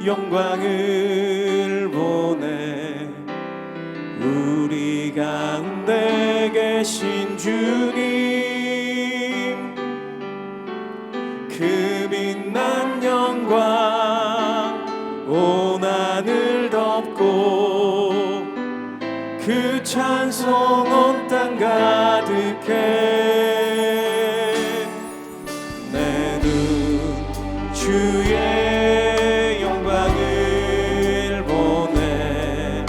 영광을 보내 우리 가운데 계신 주님, 그 빛난 영광 온 하늘 덮고 그 찬송 온 땅 가득해. 내 눈 주의 영광을 보내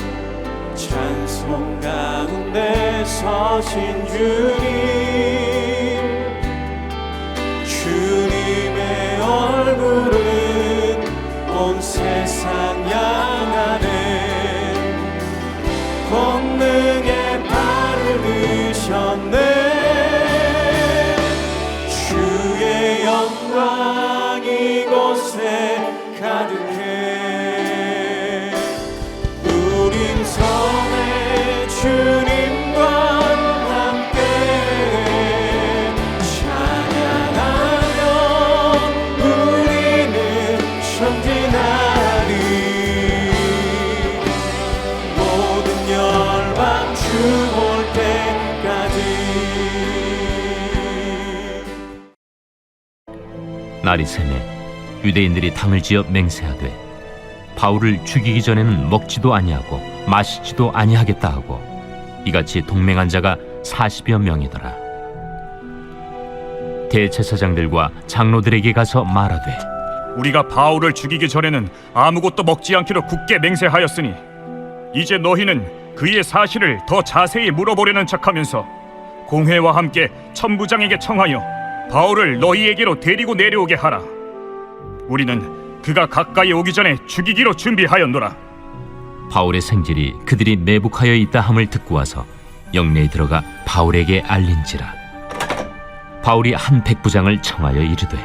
찬송 가운데 서신 주님, 주님의 얼굴은 온 세상 향하네. 권능의 발을 드셨네. 주의 영광 이곳에 가득해. 우린 선의 주님과 함께 찬양하며 우리는 전진하리. 모든 열방 주 볼 때까지. 날이 새매 유대인들이 당을 지어 맹세하되 바울을 죽이기 전에는 먹지도 아니하고 마시지도 아니하겠다 하고 이같이 동맹한 자가 40여 명이더라. 대제사장들과 장로들에게 가서 말하되 우리가 바울을 죽이기 전에는 아무것도 먹지 않기로 굳게 맹세하였으니 이제 너희는 그의 사실을 더 자세히 물어보려는 척하면서 공회와 함께 천부장에게 청하여 바울을 너희에게로 데리고 내려오게 하라. 우리는 그가 가까이 오기 전에 죽이기로 준비하였노라. 바울의 생질이 그들이 매복하여 있다 함을 듣고 와서 영내에 들어가 바울에게 알린지라. 바울이 한 백부장을 청하여 이르되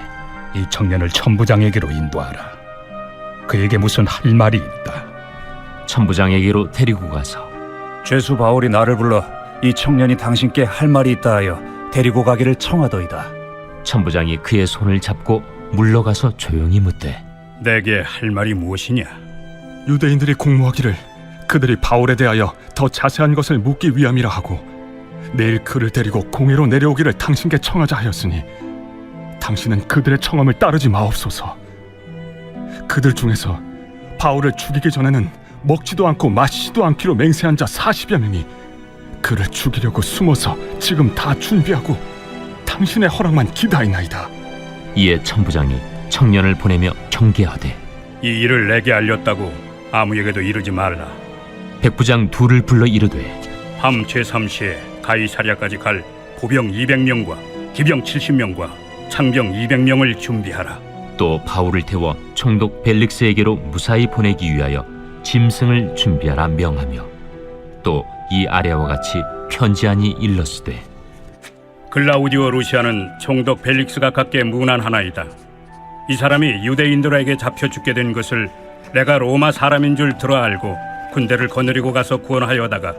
이 청년을 천부장에게로 인도하라. 그에게 무슨 할 말이 있다. 천부장에게로 데리고 가서 죄수 바울이 나를 불러 이 청년이 당신께 할 말이 있다 하여 데리고 가기를 청하더이다. 천부장이 그의 손을 잡고 물러가서 조용히 묻되 내게 할 말이 무엇이냐? 유대인들이 공모하기를 그들이 바울에 대하여 더 자세한 것을 묻기 위함이라 하고 내일 그를 데리고 공회로 내려오기를 당신께 청하자 하였으니 당신은 그들의 청함을 따르지 마옵소서. 그들 중에서 바울을 죽이기 전에는 먹지도 않고 마시지도 않기로 맹세한 자 40여 명이 그를 죽이려고 숨어서 지금 다 준비하고 당신의 허락만 기다리나이다. 이에 천부장이 청년을 보내며 경계하되 이 일을 내게 알렸다고 아무에게도 이르지 말라. 백부장 둘을 불러 이르되 밤 제3시에 가이사랴까지 갈 보병 200명과 기병 70명과 창병 200명을 준비하라. 또 바울을 태워 총독 벨릭스에게로 무사히 보내기 위하여 짐승을 준비하라 명하며 또 이 아래와 같이 편지하니 일렀으되 글라우디오 루시아는 총독 벨릭스가 갖게 문안하나이다. 이 사람이 유대인들에게 잡혀 죽게 된 것을 내가 로마 사람인 줄 들어 알고 군대를 거느리고 가서 구원하여다가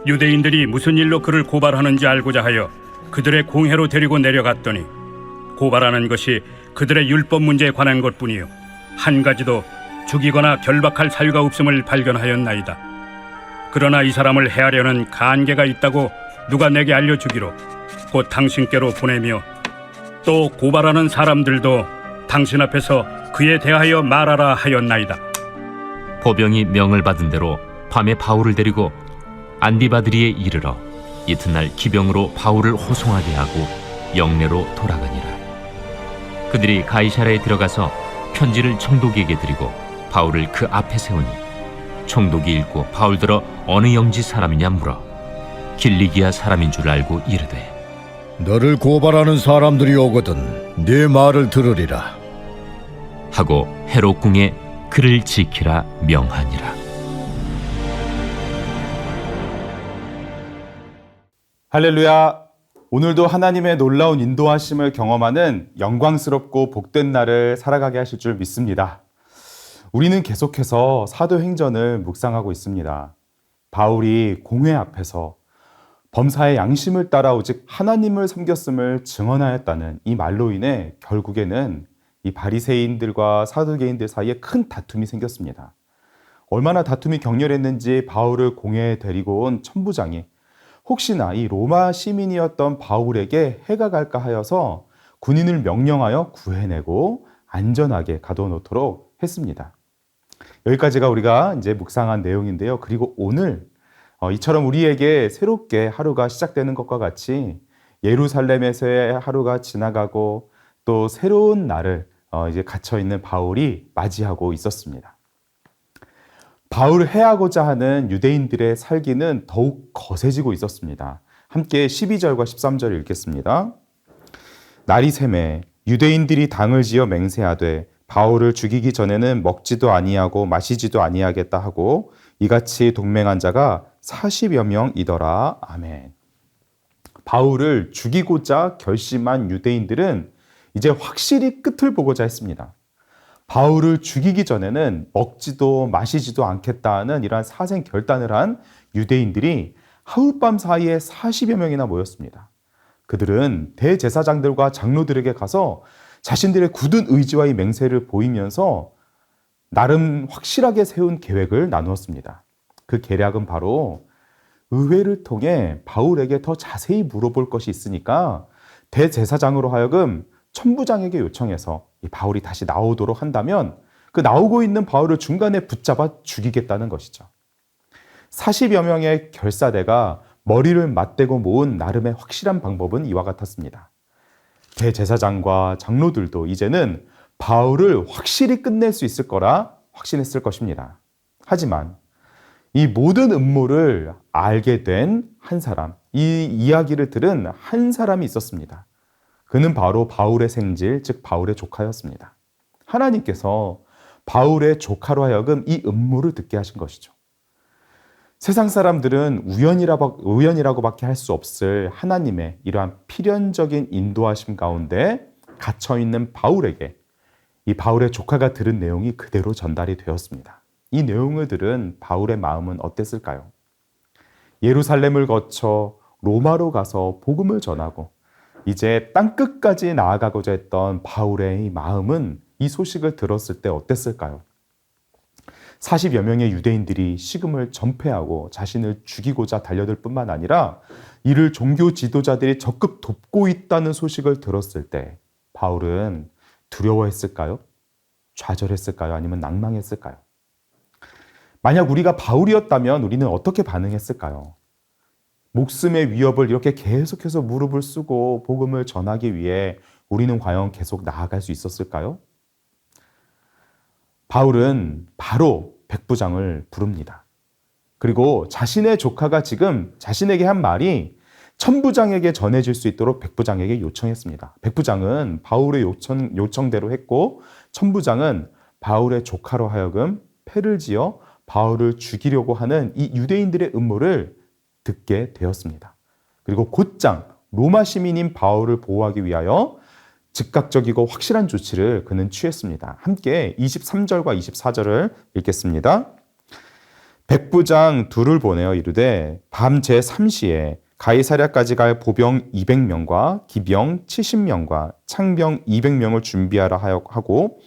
유대인들이 무슨 일로 그를 고발하는지 알고자 하여 그들의 공회로 데리고 내려갔더니 고발하는 것이 그들의 율법 문제에 관한 것뿐이요 한 가지도 죽이거나 결박할 사유가 없음을 발견하였나이다. 그러나 이 사람을 해하려는 간계가 있다고 누가 내게 알려주기로 곧 당신께로 보내며 또 고발하는 사람들도 당신 앞에서 그에 대하여 말하라 하였나이다. 보병이 명을 받은 대로 밤에 바울을 데리고 안디바드리에 이르러 이튿날 기병으로 바울을 호송하게 하고 영내로 돌아가니라. 그들이 가이사랴에 들어가서 편지를 총독에게 드리고 바울을 그 앞에 세우니 총독이 읽고 바울더러 어느 영지 사람이냐 물어 길리기아 사람인 줄 알고 이르되 너를 고발하는 사람들이 오거든 네 말을 들으리라 하고 헤롯 궁에 그를 지키라 명하니라. 할렐루야. 오늘도 하나님의 놀라운 인도하심을 경험하는 영광스럽고 복된 날을 살아가게 하실 줄 믿습니다. 우리는 계속해서 사도행전을 묵상하고 있습니다. 바울이 공회 앞에서 범사의 양심을 따라 오직 하나님을 섬겼음을 증언하였다는 이 말로 인해 결국에는 이 바리새인들과 사두개인들 사이에 큰 다툼이 생겼습니다. 얼마나 다툼이 격렬했는지 바울을 공회에 데리고 온 천부장이 혹시나 이 로마 시민이었던 바울에게 해가 갈까 하여서 군인을 명령하여 구해내고 안전하게 가둬놓도록 했습니다. 여기까지가 우리가 이제 묵상한 내용인데요. 그리고 오늘 이처럼 우리에게 새롭게 하루가 시작되는 것과 같이 예루살렘에서의 하루가 지나가고 또 새로운 날을 이제 갇혀 있는 바울이 맞이하고 있었습니다. 바울을 해하고자 하는 유대인들의 살기는 더욱 거세지고 있었습니다. 함께 12절과 13절을 읽겠습니다. 날이 새매 유대인들이 당을 지어 맹세하되 바울을 죽이기 전에는 먹지도 아니하고 마시지도 아니하겠다 하고 이같이 동맹한 자가 40여 명이더라. 아멘. 바울을 죽이고자 결심한 유대인들은 이제 확실히 끝을 보고자 했습니다. 바울을 죽이기 전에는 먹지도 마시지도 않겠다는 이러한 사생 결단을 한 유대인들이 하룻밤 사이에 40여 명이나 모였습니다. 그들은 대제사장들과 장로들에게 가서 자신들의 굳은 의지와 이 맹세를 보이면서 나름 확실하게 세운 계획을 나누었습니다. 그 계략은 바로 의회를 통해 바울에게 더 자세히 물어볼 것이 있으니까 대제사장으로 하여금 천부장에게 요청해서 이 바울이 다시 나오도록 한다면 그 나오고 있는 바울을 중간에 붙잡아 죽이겠다는 것이죠. 40여 명의 결사대가 머리를 맞대고 모은 나름의 확실한 방법은 이와 같았습니다. 대제사장과 장로들도 이제는 바울을 확실히 끝낼 수 있을 거라 확신했을 것입니다. 하지만 이 모든 음모를 알게 된 한 사람, 이 이야기를 들은 한 사람이 있었습니다. 그는 바로 바울의 생질, 즉 바울의 조카였습니다. 하나님께서 바울의 조카로 하여금 이 음모를 듣게 하신 것이죠. 세상 사람들은 우연이라고밖에 할 수 없을 하나님의 이러한 필연적인 인도하심 가운데 갇혀있는 바울에게 이 바울의 조카가 들은 내용이 그대로 전달이 되었습니다. 이 내용을 들은 바울의 마음은 어땠을까요? 예루살렘을 거쳐 로마로 가서 복음을 전하고 이제 땅끝까지 나아가고자 했던 바울의 마음은 이 소식을 들었을 때 어땠을까요? 40여 명의 유대인들이 식음을 전폐하고 자신을 죽이고자 달려들 뿐만 아니라 이를 종교 지도자들이 적극 돕고 있다는 소식을 들었을 때 바울은 두려워했을까요? 좌절했을까요? 아니면 낭망했을까요? 만약 우리가 바울이었다면 우리는 어떻게 반응했을까요? 목숨의 위협을 이렇게 계속해서 무릎을 쓰고 복음을 전하기 위해 우리는 과연 계속 나아갈 수 있었을까요? 바울은 바로 백부장을 부릅니다. 그리고 자신의 조카가 지금 자신에게 한 말이 천부장에게 전해질 수 있도록 백부장에게 요청했습니다. 백부장은 바울의 요청대로 했고 천부장은 바울의 조카로 하여금 패를 지어 바울을 죽이려고 하는 이 유대인들의 음모를 듣게 되었습니다. 그리고 곧장 로마 시민인 바울을 보호하기 위하여 즉각적이고 확실한 조치를 그는 취했습니다. 함께 23절과 24절을 읽겠습니다. 백부장 둘을 보내어 이르되 밤 제3시에 가이사랴까지 갈 보병 200명과 기병 70명과 창병 200명을 준비하라 하고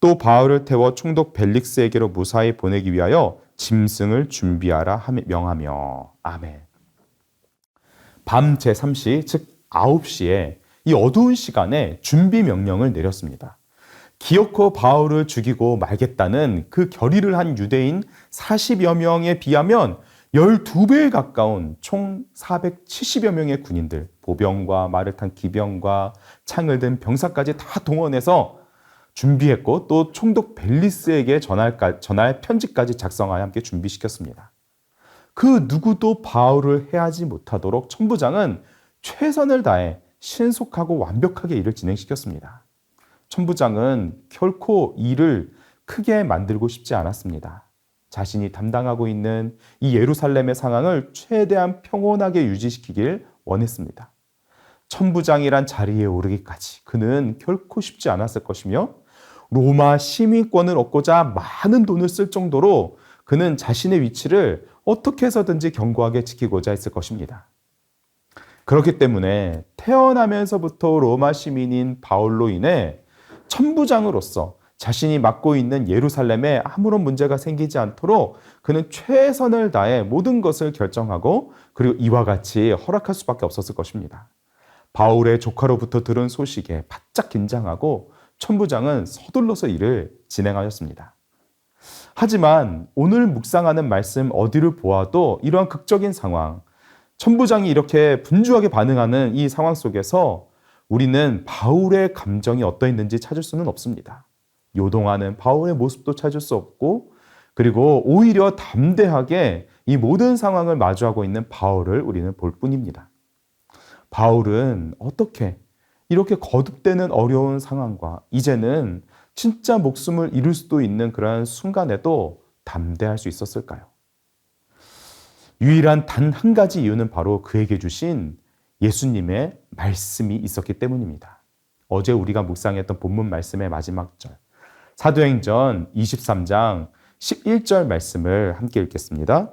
또 바울을 태워 총독 벨릭스에게로 무사히 보내기 위하여 짐승을 준비하라 명하며. 아멘. 밤 제3시, 즉 9시에 이 어두운 시간에 준비 명령을 내렸습니다. 기어코 바울을 죽이고 말겠다는 그 결의를 한 유대인 40여 명에 비하면 12배에 가까운 총 470여 명의 군인들, 보병과 말을 탄 기병과 창을 든 병사까지 다 동원해서 준비했고 또 총독 벨리스에게 전할 편지까지 작성하여 함께 준비시켰습니다. 그 누구도 바울을 해하지 못하도록 천부장은 최선을 다해 신속하고 완벽하게 일을 진행시켰습니다. 천부장은 결코 일을 크게 만들고 싶지 않았습니다. 자신이 담당하고 있는 이 예루살렘의 상황을 최대한 평온하게 유지시키길 원했습니다. 천부장이란 자리에 오르기까지 그는 결코 쉽지 않았을 것이며 로마 시민권을 얻고자 많은 돈을 쓸 정도로 그는 자신의 위치를 어떻게 해서든지 견고하게 지키고자 했을 것입니다. 그렇기 때문에 태어나면서부터 로마 시민인 바울로 인해 천부장으로서 자신이 맡고 있는 예루살렘에 아무런 문제가 생기지 않도록 그는 최선을 다해 모든 것을 결정하고 그리고 이와 같이 허락할 수밖에 없었을 것입니다. 바울의 조카로부터 들은 소식에 바짝 긴장하고 천부장은 서둘러서 일을 진행하였습니다. 하지만 오늘 묵상하는 말씀 어디를 보아도 이러한 극적인 상황, 천부장이 이렇게 분주하게 반응하는 이 상황 속에서 우리는 바울의 감정이 어떠했는지 찾을 수는 없습니다. 요동하는 바울의 모습도 찾을 수 없고 그리고 오히려 담대하게 이 모든 상황을 마주하고 있는 바울을 우리는 볼 뿐입니다. 바울은 어떻게 이렇게 거듭되는 어려운 상황과 이제는 진짜 목숨을 잃을 수도 있는 그런 순간에도 담대할 수 있었을까요? 유일한 단 한 가지 이유는 바로 그에게 주신 예수님의 말씀이 있었기 때문입니다. 어제 우리가 묵상했던 본문 말씀의 마지막 절, 사도행전 23장 11절 말씀을 함께 읽겠습니다.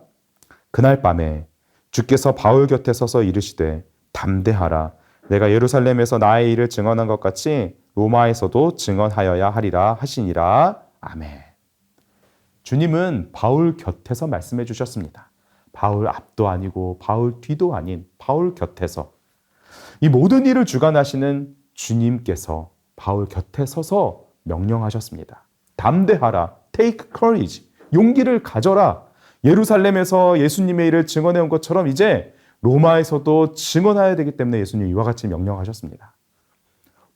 그날 밤에 주께서 바울 곁에 서서 이르시되 담대하라. 내가 예루살렘에서 나의 일을 증언한 것 같이 로마에서도 증언하여야 하리라 하시니라. 아멘. 주님은 바울 곁에서 말씀해 주셨습니다. 바울 앞도 아니고 바울 뒤도 아닌 바울 곁에서 이 모든 일을 주관하시는 주님께서 바울 곁에 서서 명령하셨습니다. 담대하라. Take courage. 용기를 가져라. 예루살렘에서 예수님의 일을 증언해 온 것처럼 이제 로마에서도 증언해야 되기 때문에 예수님이 이와 같이 명령하셨습니다.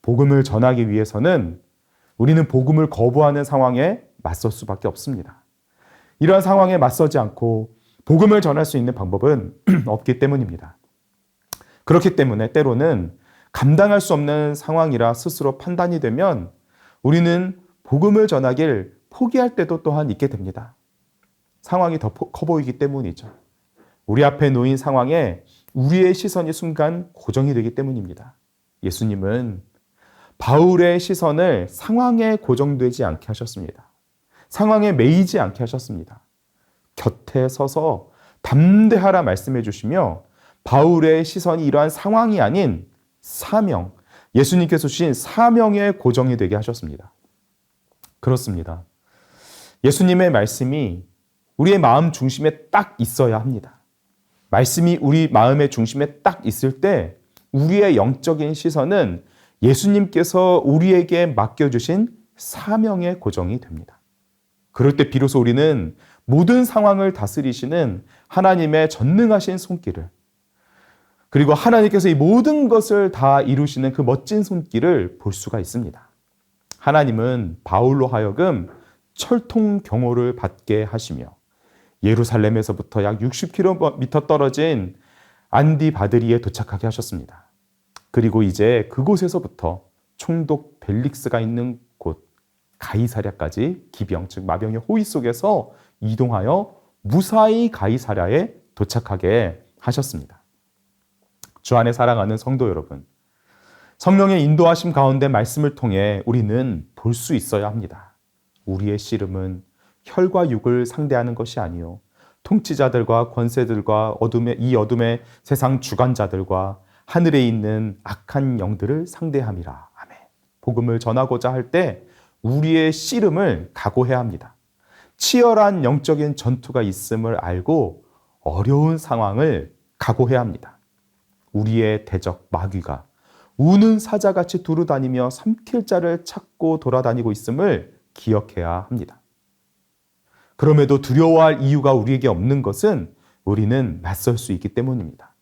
복음을 전하기 위해서는 우리는 복음을 거부하는 상황에 맞설 수밖에 없습니다. 이러한 상황에 맞서지 않고 복음을 전할 수 있는 방법은 없기 때문입니다. 그렇기 때문에 때로는 감당할 수 없는 상황이라 스스로 판단이 되면 우리는 복음을 전하길 포기할 때도 또한 있게 됩니다. 상황이 더 커 보이기 때문이죠. 우리 앞에 놓인 상황에 우리의 시선이 순간 고정이 되기 때문입니다. 예수님은 바울의 시선을 상황에 고정되지 않게 하셨습니다. 상황에 매이지 않게 하셨습니다. 곁에 서서 담대하라 말씀해 주시며 바울의 시선이 이러한 상황이 아닌 사명, 예수님께서 주신 사명에 고정이 되게 하셨습니다. 그렇습니다. 예수님의 말씀이 우리의 마음 중심에 딱 있어야 합니다. 말씀이 우리 마음의 중심에 딱 있을 때 우리의 영적인 시선은 예수님께서 우리에게 맡겨주신 사명에 고정이 됩니다. 그럴 때 비로소 우리는 모든 상황을 다스리시는 하나님의 전능하신 손길을 그리고 하나님께서 이 모든 것을 다 이루시는 그 멋진 손길을 볼 수가 있습니다. 하나님은 바울로 하여금 철통 경호를 받게 하시며 예루살렘에서부터 약 60km 떨어진 안디바드리에 도착하게 하셨습니다. 그리고 이제 그곳에서부터 총독 벨릭스가 있는 곳 가이사랴까지 기병 즉 마병의 호위 속에서 이동하여 무사히 가이사랴에 도착하게 하셨습니다. 주 안에 사랑하는 성도 여러분, 성령의 인도하심 가운데 말씀을 통해 우리는 볼 수 있어야 합니다. 우리의 씨름은 혈과 육을 상대하는 것이 아니요 통치자들과 권세들과 어둠의 세상 주관자들과 하늘에 있는 악한 영들을 상대함이라. 아멘. 복음을 전하고자 할 때 우리의 씨름을 각오해야 합니다. 치열한 영적인 전투가 있음을 알고 어려운 상황을 각오해야 합니다. 우리의 대적 마귀가 우는 사자같이 두루다니며 삼킬 자를 찾고 돌아다니고 있음을 기억해야 합니다. 그럼에도 두려워할 이유가 우리에게 없는 것은 우리는 맞설 수 있기 때문입니다.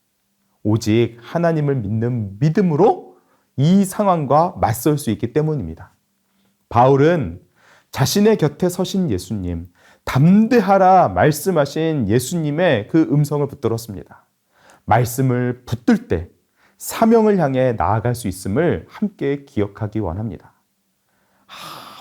오직 하나님을 믿는 믿음으로 이 상황과 맞설 수 있기 때문입니다. 바울은 자신의 곁에 서신 예수님, 담대하라 말씀하신 예수님의 그 음성을 붙들었습니다. 말씀을 붙들 때 사명을 향해 나아갈 수 있음을 함께 기억하기 원합니다.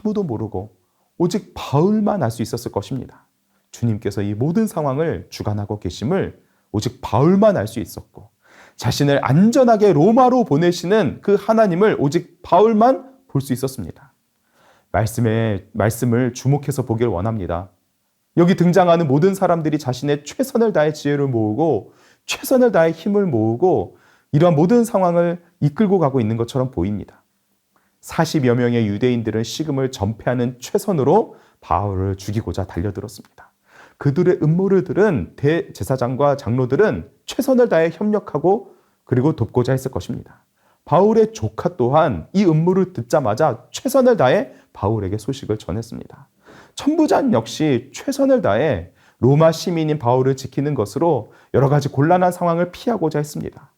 아무도 모르고 오직 바울만 알 수 있었을 것입니다. 주님께서 이 모든 상황을 주관하고 계심을 오직 바울만 알 수 있었고 자신을 안전하게 로마로 보내시는 그 하나님을 오직 바울만 볼 수 있었습니다. 말씀을 주목해서 보길 원합니다. 여기 등장하는 모든 사람들이 자신의 최선을 다해 지혜를 모으고 최선을 다해 힘을 모으고 이러한 모든 상황을 이끌고 가고 있는 것처럼 보입니다. 40여 명의 유대인들은 식음을 전폐하는 최선으로 바울을 죽이고자 달려들었습니다. 그들의 음모를 들은 대제사장과 장로들은 최선을 다해 협력하고 그리고 돕고자 했을 것입니다. 바울의 조카 또한 이 음모를 듣자마자 최선을 다해 바울에게 소식을 전했습니다. 천부장 역시 최선을 다해 로마 시민인 바울을 지키는 것으로 여러 가지 곤란한 상황을 피하고자 했습니다.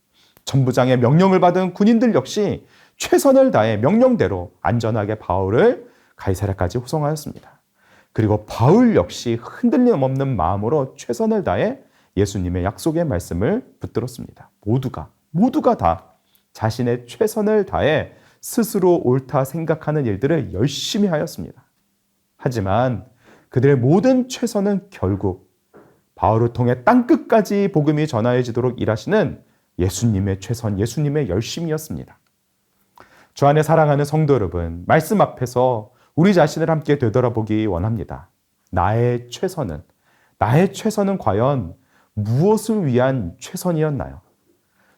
천부장의 명령을 받은 군인들 역시 최선을 다해 명령대로 안전하게 바울을 가이사랴까지 호송하였습니다. 그리고 바울 역시 흔들림 없는 마음으로 최선을 다해 예수님의 약속의 말씀을 붙들었습니다. 모두가 다 자신의 최선을 다해 스스로 옳다 생각하는 일들을 열심히 하였습니다. 하지만 그들의 모든 최선은 결국 바울을 통해 땅끝까지 복음이 전하여지도록 일하시는 예수님의 최선, 예수님의 열심이었습니다. 주 안에 사랑하는 성도 여러분, 말씀 앞에서 우리 자신을 함께 되돌아보기 원합니다. 나의 최선은 과연 무엇을 위한 최선이었나요?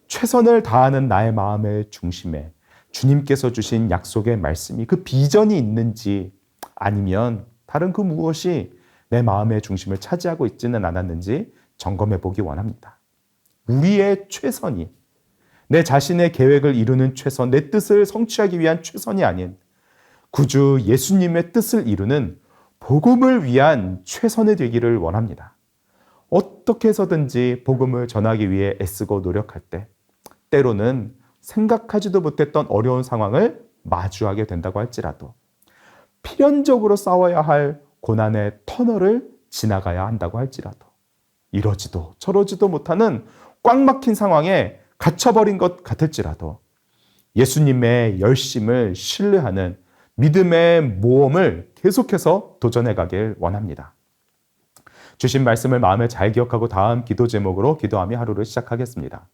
최선을 다하는 나의 마음의 중심에 주님께서 주신 약속의 말씀이 그 비전이 있는지, 아니면 다른 그 무엇이 내 마음의 중심을 차지하고 있지는 않았는지 점검해 보기 원합니다. 우리의 최선이 내 자신의 계획을 이루는 최선, 내 뜻을 성취하기 위한 최선이 아닌 구주 예수님의 뜻을 이루는 복음을 위한 최선이 되기를 원합니다. 어떻게 해서든지 복음을 전하기 위해 애쓰고 노력할 때 때로는 생각하지도 못했던 어려운 상황을 마주하게 된다고 할지라도, 필연적으로 싸워야 할 고난의 터널을 지나가야 한다고 할지라도, 이러지도 저러지도 못하는 꽉 막힌 상황에 갇혀버린 것 같을지라도 예수님의 열심을 신뢰하는 믿음의 모험을 계속해서 도전해 가길 원합니다. 주신 말씀을 마음에 잘 기억하고 다음 기도 제목으로 기도하며 하루를 시작하겠습니다.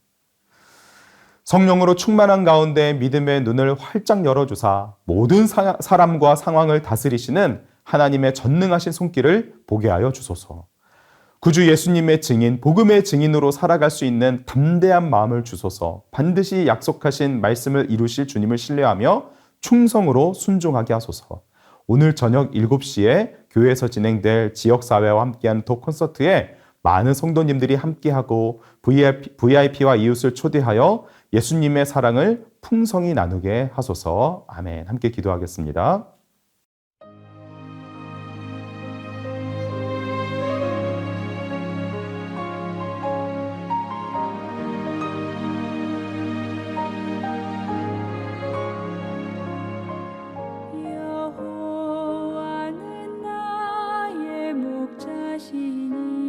성령으로 충만한 가운데 믿음의 눈을 활짝 열어주사 모든 사람과 상황을 다스리시는 하나님의 전능하신 손길을 보게 하여 주소서. 구주 예수님의 증인, 복음의 증인으로 살아갈 수 있는 담대한 마음을 주소서. 반드시 약속하신 말씀을 이루실 주님을 신뢰하며 충성으로 순종하게 하소서. 오늘 저녁 7시에 교회에서 진행될 지역사회와 함께하는 독 콘서트에 많은 성도님들이 함께하고 VIP와 이웃을 초대하여 예수님의 사랑을 풍성히 나누게 하소서. 아멘. 함께 기도하겠습니다. 여호와는 나의 목자시니